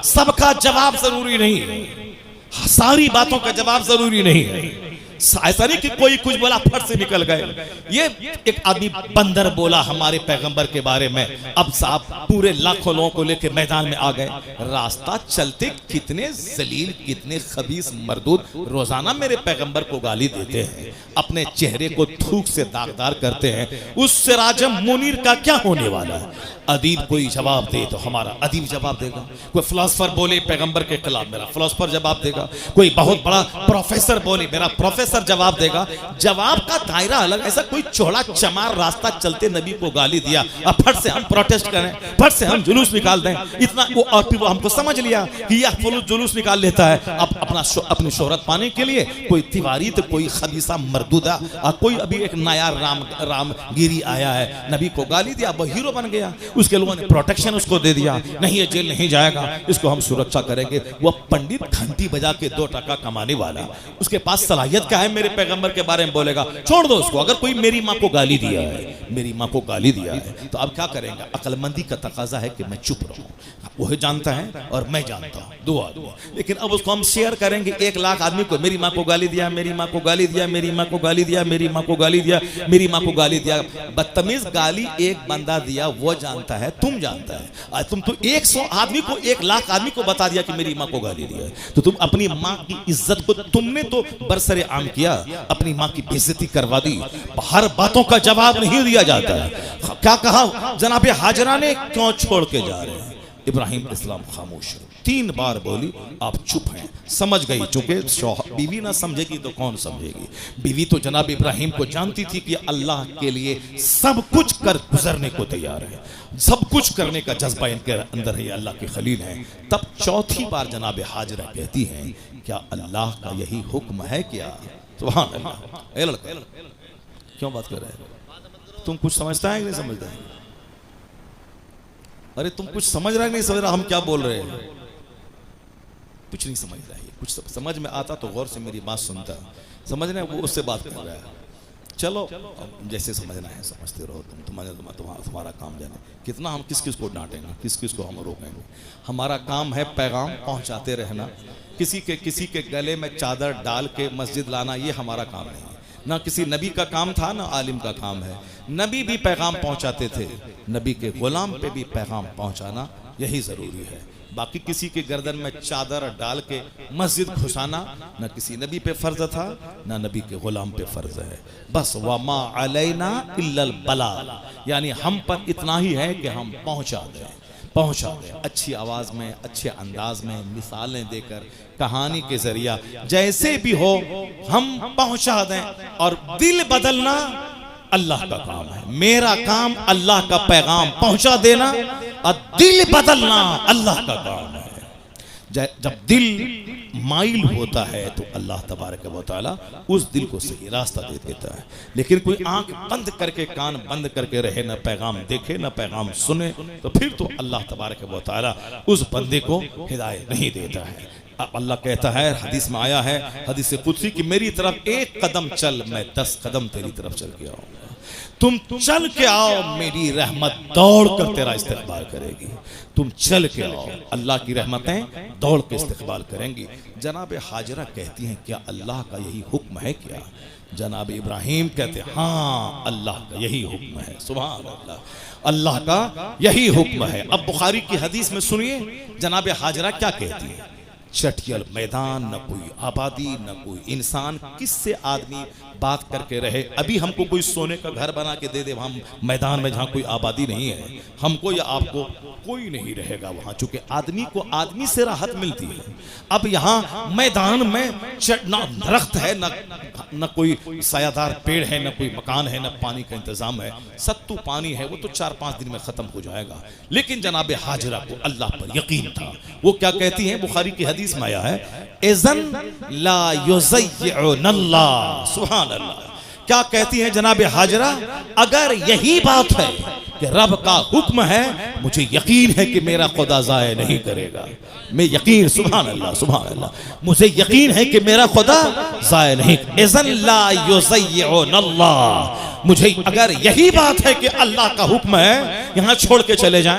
सबका जवाब जरूरी नहीं है, सारी बातों का जवाब जरूरी नहीं है। ऐसा नहीं कि कोई कुछ बोला फट से निकल गए। ये एक आदमी बंदर बोला हमारे पैगंबर के बारे में, अब साहब पूरे लाखों लोगों को लेकर मैदान में आ गए। रास्ता चलते कितने जलील, कितने खबीस मर्दूद रोजाना मेरे पैगंबर को गाली देते हैं, अपने चेहरे को थूक से दागदार करते हैं। उस सिराजम मुनीर का क्या होने वाला है? अदीब कोई जवाब दे तो हमारा अदीब जवाब देगा, कोई फिलोसफर बोले पैगंबर के खिलाफ मेरा फिलोसफर जवाब देगा, कोई बहुत बड़ा प्रोफेसर बोले मेरा प्रोफेसर जवाब देगा। जवाब का दायरा अलग। ऐसा कोई चौड़ा चमार रास्ता चलते नबी को गाली दिया, अब फट से हम प्रोटेस्ट करें, फट से हम जुलूस निकाल दें, इतना वो और फिर वो हमको समझ लिया कि यह फुलूस जुलूस निकाल लेता है अब अपनी शोहरत पाने के लिए। कोई तिवारी तो कोई खबीसा मरदूदा और कोई अभी एक नया रामगिरी आया है, नबी को गाली दिया, वो हीरो बन गया। उसके लोगों ने प्रोटेक्शन उसको दे दिया, नहीं ये जेल नहीं जाएगा, इसको हम सुरक्षा करेंगे। वो पंडित घंटी बजा के 2 टका कमाने वाला, उसके पास सलाहियत क्या है मेरे पैगंबर के बारे में बोलेगा? छोड़ दो उसको। अगर कोई मेरी माँ को गाली दिया है, मेरी माँ को गाली दिया है, तो अब क्या करेंगे? अक्लमंदी का तकाजा है कि मैं चुप रहूं। वो जानता है और मैं जानता हूं, 2 आदमी। लेकिन अब उसको हम शेयर करेंगे 1 लाख आदमी को, मेरी माँ को गाली दिया, मेरी माँ को गाली दिया, मेरी माँ को गाली दिया, मेरी माँ को गाली दिया, मेरी माँ को गाली दिया। बदतमीज गाली एक बंदा दिया, वो जानता है, तुम जानता है। आज तुम तो 100 आदमी को, 1 लाख आदमी को बता दिया कि मेरी माँ को गाली दिया, तो तुम अपनी माँ की इज्जत को तुमने तो बरसरे आम किया, अपनी माँ की बेइज्जती करवा दी। हर बातों का जवाब नहीं दिया जाता है। क्या कहा जनाबे हाजरा ने? क्यों छोड़ के जा रहे हैं? इब्राहिम इस्लाम खामोश, 3 बार बोली, आप चुप हैं। समझ गई, चूंकि बीवी ना समझेगी तो कौन समझेगी? बीवी तो जनाब इब्राहिम को जानती थी कि अल्लाह के लिए सब कुछ कर गुजरने को तैयार है, सब कुछ करने का जज्बा इनके अंदर है, अल्लाह के खलील हैं। तब चौथी बार जनाब हाजरा कहती हैं, क्या अल्लाह का यही हुक्म है क्या? सुभान अल्लाह। ए लड़का क्यों बात कर रहे हैं? तुम कुछ समझता है कि नहीं समझता है? अरे तुम कुछ समझ रहा है नहीं समझ रहा? हम क्या बोल रहे हैं? कुछ नहीं समझ रहा है। कुछ समझ में आता तो गौर से मेरी बात सुनता, समझ रहे वो उससे बात कर रहा है। चलो जैसे समझना है समझते रहो, तुम्हारा काम जाने। कितना हम किस किस को डांटेंगे, किस किस को हम रोकेंगे? हमारा काम है पैगाम पहुंचाते रहना। किसी के गले में चादर डाल के मस्जिद लाना ये हमारा काम नहीं है। ना किसी नबी का काम था, ना आलिम का काम है। नबी भी पैगाम पहुंचाते थे, नबी के गुलाम पे भी पैगाम पहुंचाना यही जरूरी है। बाकी किसी के गर्दन में चादर डाल के मस्जिद घुसाना न किसी नबी पे फर्ज था, ना नबी के गुलाम पे फर्ज है। बस वमा अलैना इल्लल बलाग, यानी हम पर इतना ही है कि हम पहुंचा दें अच्छी आवाज में, अच्छे अंदाज में, मिसालें देकर, कहानी के जरिया, जैसे भी हो हम पहुंचा दें। और दिल बदलना अल्लाह का काम है। मेरा काम अल्लाह का पैगाम पहुंचा देना और दिल बदलना अल्लाह का काम है। जब दिल माइल होता है तो अल्लाह तबारक व तआला उस दिल को सही रास्ता दे देता है। लेकिन कोई आंख बंद करके, कान बंद करके रहे, न पैगाम देखे न पैगाम सुने, तो फिर तो अल्लाह तबारक व तआला उस बंदे को हिदायत नहीं देता है। अब अल्लाह कहता है, हदीस में आया है, हदीस कुदसी, कि मेरी तरफ 1 कदम चल, मैं 10 कदम तेरी तरफ चल के आऊंगा। तुम चल के आओ, मेरी रहमत दौड़ कर तेरा इस्तकबाल करेगी। तुम चल के आओ, अल्लाह की रहमतें दौड़ के इस्तकबाल करेंगी। जनाब हाजरा कहती हैं, क्या अल्लाह का यही हुक्म है क्या? जनाब इब्राहिम कहते हैं, हाँ अल्लाह का यही हुक्म है। सुभान अल्लाह, अल्लाह का यही हुक्म है। अब बुखारी की हदीस में सुनिए जनाब हाजरा क्या कहती है। चटियल मैदान, न कोई आबादी, न कोई इंसान, किससे आदमी बात करके रहे? अभी हमको कोई सोने का घर बना के दे दे हम मैदान में जहाँ कोई आबादी नहीं है, हमको या आपको कोई नहीं रहेगा वहाँ, चूंकि आदमी को आदमी से राहत मिलती है। अब यहाँ मैदान में ना दरख्त है, न कोई सायादार पेड़ है, न कोई मकान है, न पानी का इंतजाम है। सत्तू पानी है, वो तो 4-5 दिन में खत्म हो जाएगा। लेकिन जनाब हाजरा को अल्लाह पर यकीन था। वो क्या कहती हैं? बुखारी की हदीस में आया है, इज़न ला युज़य्युनल्लाह। सुभान अल्लाह। क्या कहती है जनाब हाजरा? अगर यही बात है कि रब का हुक्म है, मुझे यकीन है कि मेरा खुदा ज़ाया नहीं करेगा। मैं यकीन, सुभान अल्लाह सुभान अल्लाह, मुझे यकीन है कि मेरा खुदा ज़ाया नहीं। इज़न ला युज़य्युनल्लाह, मुझे अगर यही बात है कि अल्लाह का हुक्म है, यहाँ छोड़ के चले जाएं।